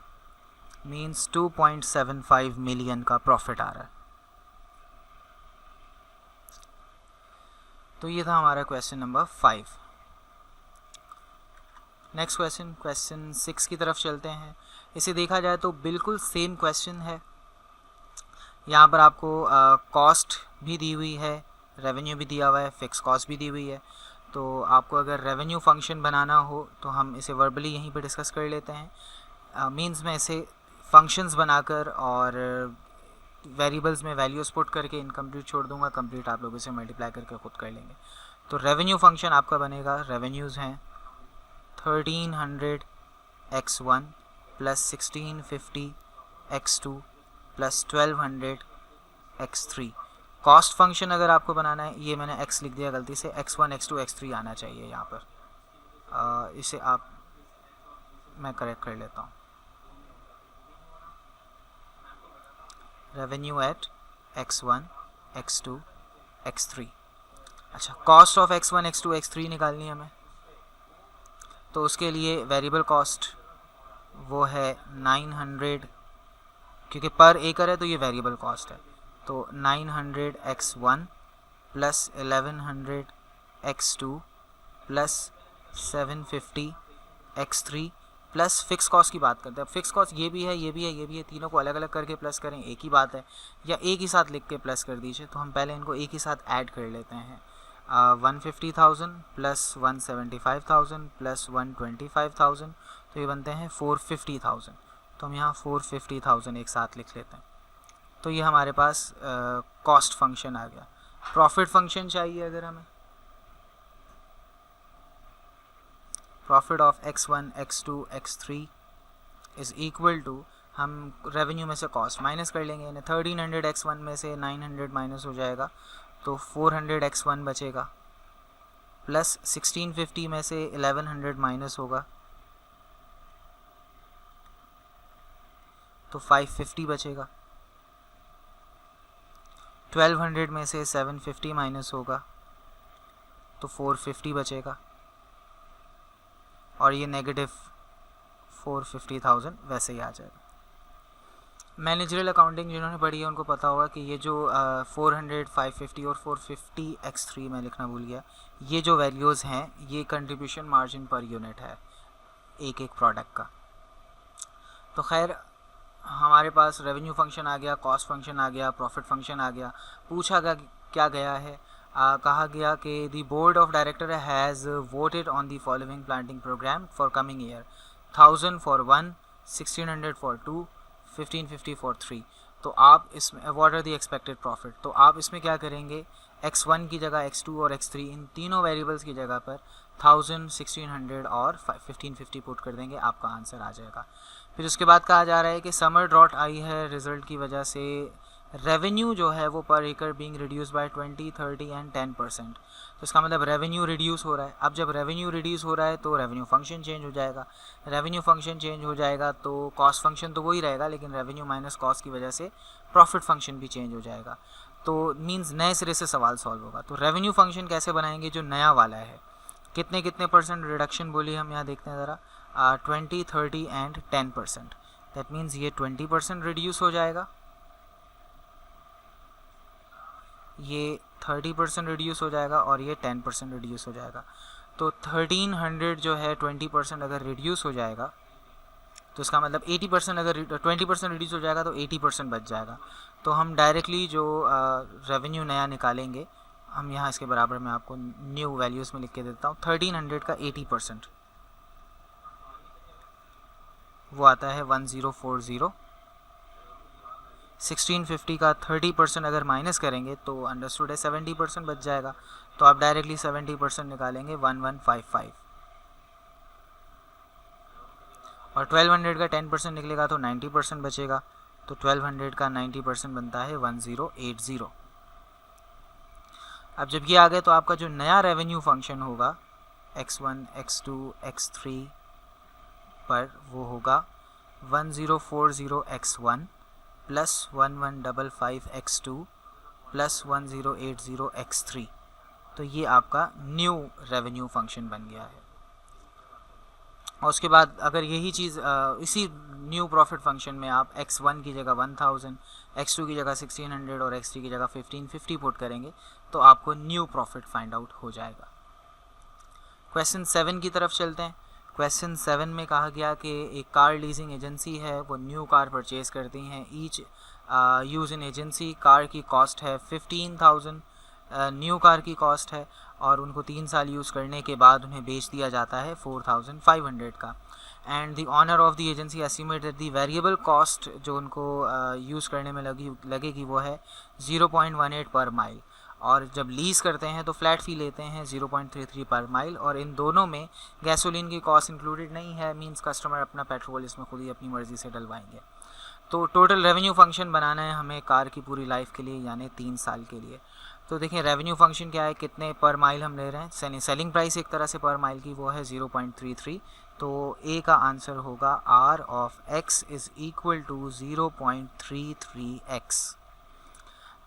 मीन्स 2.75 मिलियन का प्रॉफिट आ रहा है। तो ये था हमारा क्वेश्चन नंबर 5। नेक्स्ट क्वेश्चन 6 की तरफ चलते हैं। इसे देखा जाए तो बिल्कुल सेम क्वेश्चन है। यहाँ पर आपको कॉस्ट भी दी हुई है, रेवेन्यू भी दिया हुआ है, फिक्स कॉस्ट भी दी हुई है। तो आपको अगर रेवेन्यू फंक्शन बनाना हो तो हम इसे वर्बली यहीं पे डिस्कस कर लेते हैं। मींस में इसे फंक्शंस बनाकर और वेरिएबल्स में वैल्यूज़ पुट करके इनकम्प्लीट छोड़ दूंगा, कंप्लीट आप लोग इसे मल्टीप्लाई करके खुद कर लेंगे। तो रेवेन्यू फंक्शन आपका बनेगा, रेवेन्यूज़ हैं 1300 x1 plus 1650 x2 plus 1200 x3। Cost function अगर आपको बनाना है, ये मैंने x लिख दिया गलती से, x1 x2 x3 आना चाहिए यहाँ पर। इसे मैं करेक्ट कर लेता हूँ। Revenue at x1 x2 x3। अच्छा, cost of x1 x2 x3 निकालनी है हमें, तो उसके लिए वेरिएबल कॉस्ट वो है 900, क्योंकि पर एकड़ है तो ये वेरिएबल कॉस्ट है। तो 900 x1 plus 1100 x2 plus 750 x3 plus fix cost की बात करते हैं। अब फिक्स कॉस्ट ये भी है, ये भी है, ये भी है, तीनों को अलग अलग करके प्लस करें एक ही बात है, या एक ही साथ लिख के प्लस कर दीजिए। तो हम पहले इनको एक ही साथ ऐड कर लेते हैं। 150,000 प्लस 175,000 प्लस 125,000, तो ये बनते हैं 450,000। तो हम यहाँ 450,000 एक साथ लिख लेते हैं। तो ये हमारे पास कॉस्ट फंक्शन आ गया। प्रॉफिट फंक्शन चाहिए अगर हमें, profit of x1 x2 x3 is equal to, हम रेवेन्यू में से कॉस्ट माइनस कर लेंगे, यानी 1300 x1 में से 900 माइनस हो जाएगा तो 400 x1 बचेगा, प्लस 1650 में से 1100 माइनस होगा तो 550 बचेगा, 1200 में से 750 माइनस होगा तो 450 बचेगा, और ये नेगेटिव 450,000 वैसे ही आ जाएगा। मैनेजरियल अकाउंटिंग जिन्होंने पढ़ी है उनको पता होगा कि ये जो 400, 550 और 450 x3 में लिखना भूल गया, ये जो वैल्यूज़ हैं ये कंट्रीब्यूशन मार्जिन पर यूनिट है एक एक प्रोडक्ट का। तो खैर हमारे पास रेवेन्यू फंक्शन आ गया, कॉस्ट फंक्शन आ गया, प्रॉफिट फंक्शन आ गया। पूछा क्या गया है, कहा गया कि the board of director has voted on the following planting program for coming year, 1000 for 1, 1600 for 2, 1550 for 3। तो आप इसमें what are the expected profit, तो आप इसमें क्या करेंगे, x1 की जगह x2 और x3 इन तीनों वेरिएबल्स की जगह पर 1000, 1600 और 1550 पुट कर देंगे, आपका आंसर आ जाएगा। फिर उसके बाद कहा जा रहा है कि समर ड्रॉट आई है रिज़ल्ट की वजह से रेवेन्यू जो है वो पर एकड़ बीइंग रिड्यूस बाय 20, 30 एंड 10%। तो इसका मतलब रेवेन्यू रिड्यूस हो रहा है। अब जब रेवेन्यू रिड्यूस हो रहा है तो रेवेन्यू फंक्शन चेंज हो जाएगा। रेवेन्यू फंक्शन चेंज हो जाएगा तो कॉस्ट फंक्शन तो वही रहेगा, लेकिन रेवेन्यू माइनस कॉस्ट की वजह से प्रॉफिट फंक्शन भी चेंज हो जाएगा। तो मीन्स नए सिरे से सवाल सॉल्व होगा। तो रेवेन्यू फंक्शन कैसे बनाएंगे जो नया वाला है, कितने कितने परसेंट रिडक्शन बोली हम यहाँ देखते हैं ज़रा, 20, 30 एंड 10%। दैट मीन्स ये 20% रिड्यूस हो जाएगा, ये 30% रिड्यूस हो जाएगा और ये 10% रिड्यूस हो जाएगा। तो 1300 जो है 20% अगर रिड्यूस हो जाएगा तो इसका मतलब 80%, अगर 20% रिड्यूस हो जाएगा तो 80% बच जाएगा। तो हम डायरेक्टली जो रेवेन्यू नया निकालेंगे, हम यहाँ इसके बराबर में आपको न्यू वैल्यूज़ में लिख के देता हूँ। 1300 का 80% वो आता है 1040। 1650 का 30% अगर माइनस करेंगे तो अंडरस्टूड है 70% बच जाएगा। तो आप डायरेक्टली 70% निकालेंगे 1155, और 1200 का 10% निकलेगा तो 90% बचेगा। तो 1200 का 90% बनता है 1080। अब जब ये आ गए तो आपका जो नया रेवेन्यू फंक्शन होगा x1, x2, x3 पर वो होगा 1040x1 plus 1155x2 plus 1080x3। तो ये आपका न्यू रेवेन्यू फंक्शन बन गया है। और उसके बाद अगर यही चीज़ इसी न्यू प्रॉफिट फंक्शन में आप x1 की जगह 1000, x2 की जगह 1600 और x3 की जगह 1550 पुट करेंगे तो आपको न्यू प्रॉफिट फाइंड आउट हो जाएगा। क्वेश्चन 7 की तरफ चलते हैं। क्वेश्चन 7 में कहा गया कि एक कार लीजिंग एजेंसी है, वो न्यू कार परचेज़ करती हैं। Each use in agency car की कॉस्ट है 15,000, न्यू कार की कॉस्ट है, और उनको 3 साल यूज़ करने के बाद उन्हें बेच दिया जाता है 4500 का। And the owner of the agency estimate that the variable cost जो उनको यूज़ करने में लगेगी वो है 0.18 पर माइल, और जब लीज़ करते हैं तो फ्लैट फ़ी लेते हैं 0.33 पर माइल, और इन दोनों में गैसोलीन की कॉस्ट इंक्लूडेड नहीं है। मींस कस्टमर अपना पेट्रोल इसमें खुद ही अपनी मर्ज़ी से डलवाएंगे। तो टोटल रेवेन्यू फंक्शन बनाना है हमें कार की पूरी लाइफ के लिए, यानी 3 साल के लिए। तो देखें रेवेन्यू फंक्शन क्या है, कितने पर माइल हम ले रहे हैं। सेलिंग प्राइस एक तरह से पर माइल की वो है 0.33। तो ए का आंसर होगा R of X is equal to 0.33x।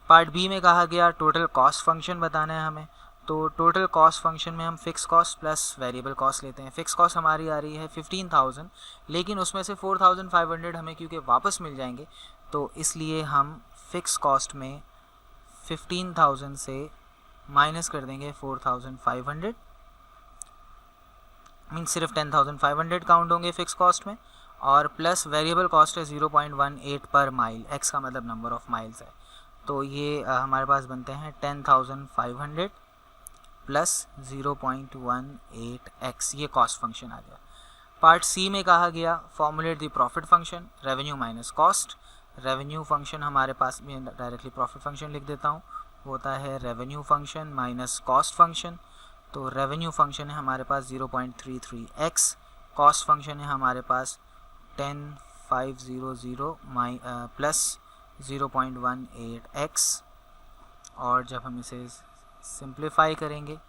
Part B में कहा गया टोटल कॉस्ट फंक्शन बताना है हमें। तो टोटल कॉस्ट फंक्शन में हम fix cost plus variable cost लेते हैं। फिक्स कॉस्ट हमारी आ रही है 15,000, लेकिन उसमें से 4500 हमें क्योंकि वापस मिल जाएंगे, तो इसलिए हम फिक्स कॉस्ट में 15,000 से माइनस कर देंगे 4500, मीन सिर्फ 10,500 काउंट होंगे फिक्स कॉस्ट में, और प्लस वेरिएबल कॉस्ट है 0.18 पर माइल। एक्स का मतलब नंबर ऑफ माइल्स है। तो ये हमारे पास बनते हैं 10,500 प्लस 0.18x। ये कॉस्ट फंक्शन आ गया। पार्ट सी में कहा गया formulate the profit function, revenue minus cost. Revenue function हमारे पास में डायरेक्टली प्रॉफिट फंक्शन लिख देता हूँ, होता है revenue function minus cost function. तो रेवेन्यू फंक्शन है हमारे पास 0.33x, कॉस्ट फंक्शन है हमारे पास 10,500 प्लस 0.18x, और जब हम इसे सिंप्लीफाई करेंगे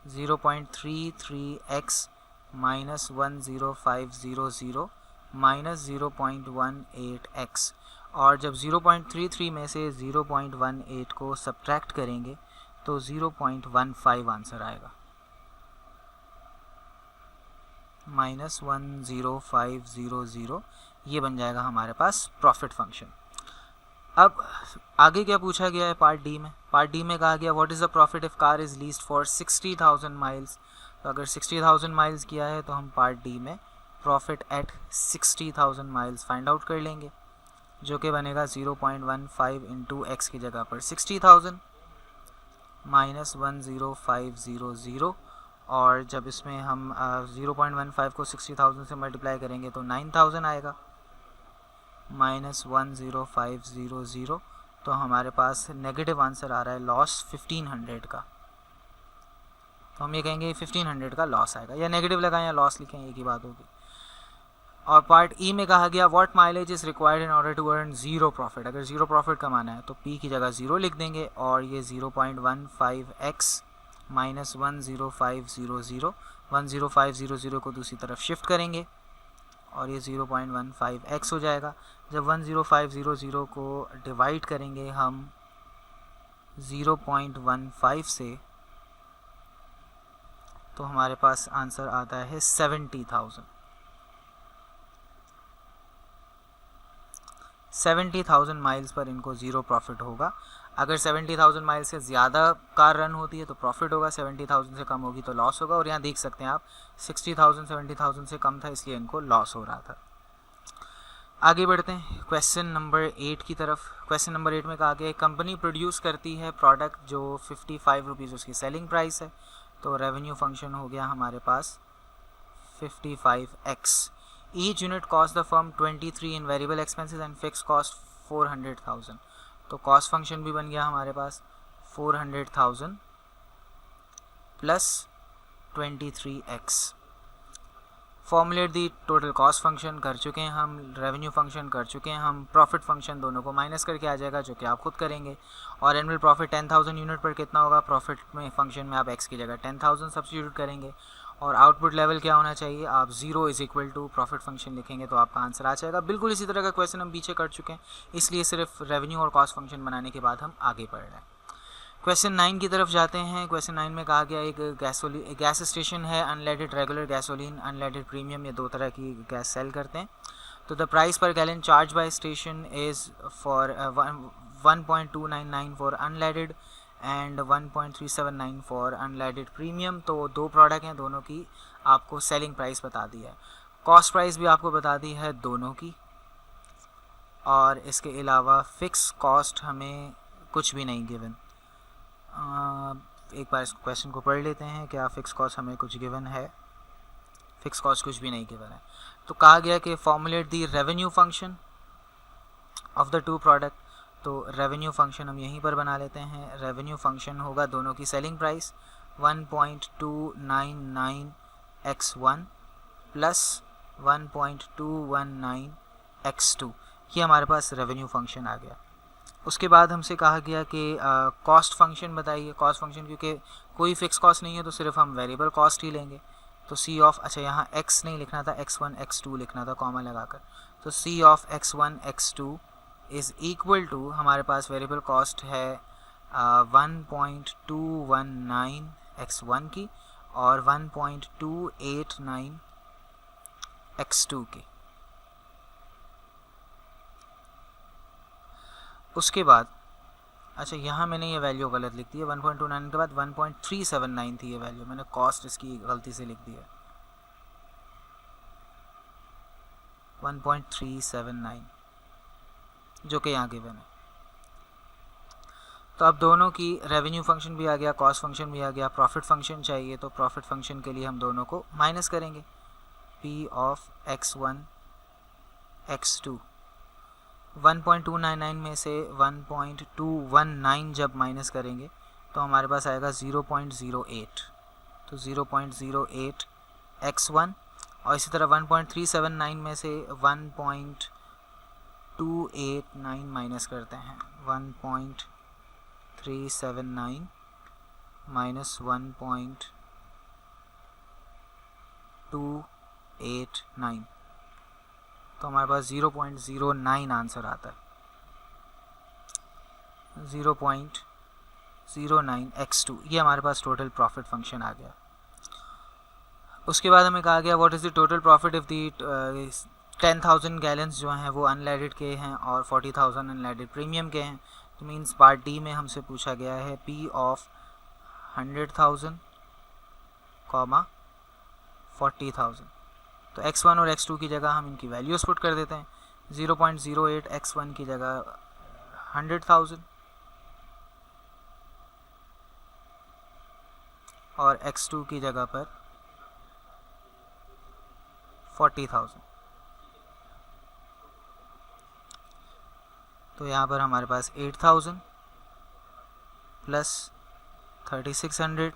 0.33x माइनस 10500 माइनस 0.18x, और जब 0.33 में से 0.18 को सब्ट्रैक्ट करेंगे तो 0.15 आंसर आएगा, माइनस 10500। ये बन जाएगा हमारे पास प्रॉफिट फंक्शन। अब आगे क्या पूछा गया है पार्ट डी में। पार्ट डी में कहा गया what is the profit if car is leased for 60,000 miles. तो अगर 60,000 माइल्स किया है तो हम पार्ट डी में profit at 60,000 miles find out कर लेंगे, जो कि बनेगा 0.15 इंटू एक्स की जगह पर 60,000 माइनस 10500, और जब इसमें हम 0.15 को 60,000 से मल्टीप्लाई करेंगे तो 9,000 आएगा, माइनस 10500। तो हमारे पास नेगेटिव आंसर आ रहा है लॉस 1500 का। तो हम ये कहेंगे 1500 का लॉस आएगा, या नेगेटिव लगाएं या लॉस लिखें एक ही बात होगी। और पार्ट ई में कहा गया what mileage is required in order to earn zero profit. अगर ज़ीरो प्रॉफिट कमाना है तो पी की जगह ज़ीरो लिख देंगे और ये 0.15x माइनस 10500 10500 को दूसरी तरफ शिफ्ट करेंगे और ये 0.15x हो जाएगा। जब 10500 को डिवाइड करेंगे हम 0.15 से तो हमारे पास आंसर आता है 70,000 माइल्स पर इनको ज़ीरो प्रॉफिट होगा। अगर 70,000 माइल्स से ज़्यादा कार रन होती है तो प्रॉफिट होगा, 70,000 से कम होगी तो लॉस होगा। और यहाँ देख सकते हैं आप 60,000 70,000 से कम था इसलिए इनको लॉस हो रहा था। आगे बढ़ते हैं क्वेश्चन नंबर 8 की तरफ। क्वेश्चन नंबर 8 में कहा गया कंपनी प्रोड्यूस करती है प्रोडक्ट जो 55 रुपीज़ उसकी सेलिंग प्राइस है, तो रेवेन्यू फंक्शन हो गया हमारे पास 55x। Each unit cost the firm 23 in variable expenses and fix cost 400,000। तो कॉस्ट फंक्शन भी बन गया हमारे पास 400,000 प्लस 23x। फॉर्मुलेट दी टोटल कॉस्ट फंक्शन कर चुके हैं हम, रेवेन्यू फंक्शन कर चुके हैं हम, प्रॉफिट फंक्शन दोनों को माइनस करके आ जाएगा जो कि आप खुद करेंगे। और एनुअल प्रॉफिट 10,000 यूनिट पर कितना होगा, प्रॉफिट में फंक्शन में आप x की जगह 10,000 सब्स्टिट्यूट करेंगे और आउटपुट लेवल क्या होना चाहिए, आप 0 is equal to profit function लिखेंगे तो आपका आंसर आ जाएगा। बिल्कुल इसी तरह का क्वेश्चन हम पीछे कर चुके हैं, इसलिए सिर्फ रेवेन्यू और कॉस्ट फंक्शन बनाने के बाद हम आगे बढ़ रहे हैं। क्वेश्चन 9 की तरफ जाते हैं। क्वेश्चन 9 में कहा गया एक गैस स्टेशन है, unleaded regular gasoline, unleaded premium, ये दो तरह की गैस सेल करते हैं। तो द प्राइस पर gallon charge by station is for 1.299 for unleaded and 1.379 for unleaded premium. तो दो प्रोडक्ट हैं, दोनों की आपको सेलिंग प्राइस बता दी है, कॉस्ट प्राइस भी आपको बता दी है दोनों की, और इसके अलावा फ़िक्स कॉस्ट हमें कुछ भी नहीं गिवन। एक बार इस क्वेश्चन को पढ़ लेते हैं, क्या फ़िक्स कॉस्ट हमें कुछ गिवन है, फ़िक्स कॉस्ट कुछ भी नहीं गिवन है। तो कहा गया कि formulate the revenue function of the two product. तो रेवेन्यू फंक्शन हम यहीं पर बना लेते हैं। रेवेन्यू फंक्शन होगा दोनों की selling price 1.299x1 plus 1.219x2, ये हमारे पास रेवेन्यू फंक्शन आ गया। उसके बाद हमसे कहा गया कि कॉस्ट फंक्शन बताइए। कॉस्ट फंक्शन क्योंकि कोई फ़िक्स कॉस्ट नहीं है तो सिर्फ हम वेरिएबल कॉस्ट ही लेंगे। तो सी ऑफ, अच्छा यहाँ x नहीं लिखना था, x1 x2 लिखना था कॉमा लगाकर। तो C of x1 x2 is equal to, हमारे पास वेरिएबल कॉस्ट है 1.219 x1 की और 1.289 x2 की। उसके बाद अच्छा यहाँ मैंने ये वैल्यू गलत लिख दी है, 1.29 के बाद 1.379 थी ये वैल्यू, मैंने कॉस्ट इसकी गलती से लिख दी है 1.379 जो कि यहाँ गिवन है। तो अब दोनों की रेवेन्यू फंक्शन भी आ गया, कॉस्ट फंक्शन भी आ गया, प्रॉफिट फंक्शन चाहिए तो प्रॉफिट फंक्शन के लिए हम दोनों को माइनस करेंगे। P ऑफ x1 x2 1.299 में से 1.219 जब माइनस करेंगे तो हमारे पास आएगा 0.08। तो 0.08 x1 और इसी तरह 1.379 में से 1.289 माइनस करते हैं, 1.379 माइनस 1.289 तो हमारे पास 0.09 आंसर आता है, 0.09 x2, ये हमारे पास टोटल प्रॉफिट फंक्शन आ गया। उसके बाद हमें कहा गया what is the total profit if the 10,000 gallons जो हैं वो अनलेडेड के हैं और 40,000 अनलेडेड प्रीमियम के हैं। तो मीन्स पार्ट डी में हमसे पूछा गया है P ऑफ 100,000 कॉमा 40,000। तो x1 और x2 की जगह हम इनकी वैल्यूज़ पुट कर देते हैं। 0.08 x1 की जगह 100,000 और x2 की जगह पर 40,000। तो यहाँ पर हमारे पास 8,000 प्लस 3,600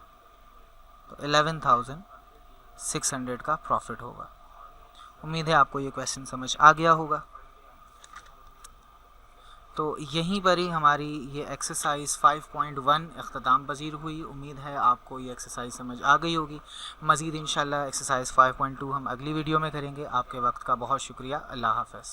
तो 11,600 का प्रॉफिट होगा। उम्मीद है आपको ये क्वेश्चन समझ आ गया होगा। तो यहीं पर ही हमारी ये एक्सरसाइज 5.1 अख्ताम पजीर हुई। उम्मीद है आपको ये एक्सरसाइज समझ आ गई होगी। मज़ीद इंशाल्लाह एक्सरसाइज 5.2 हम अगली वीडियो में करेंगे। आपके वक्त का बहुत शुक्रिया। अल्लाह हाफ़िज़।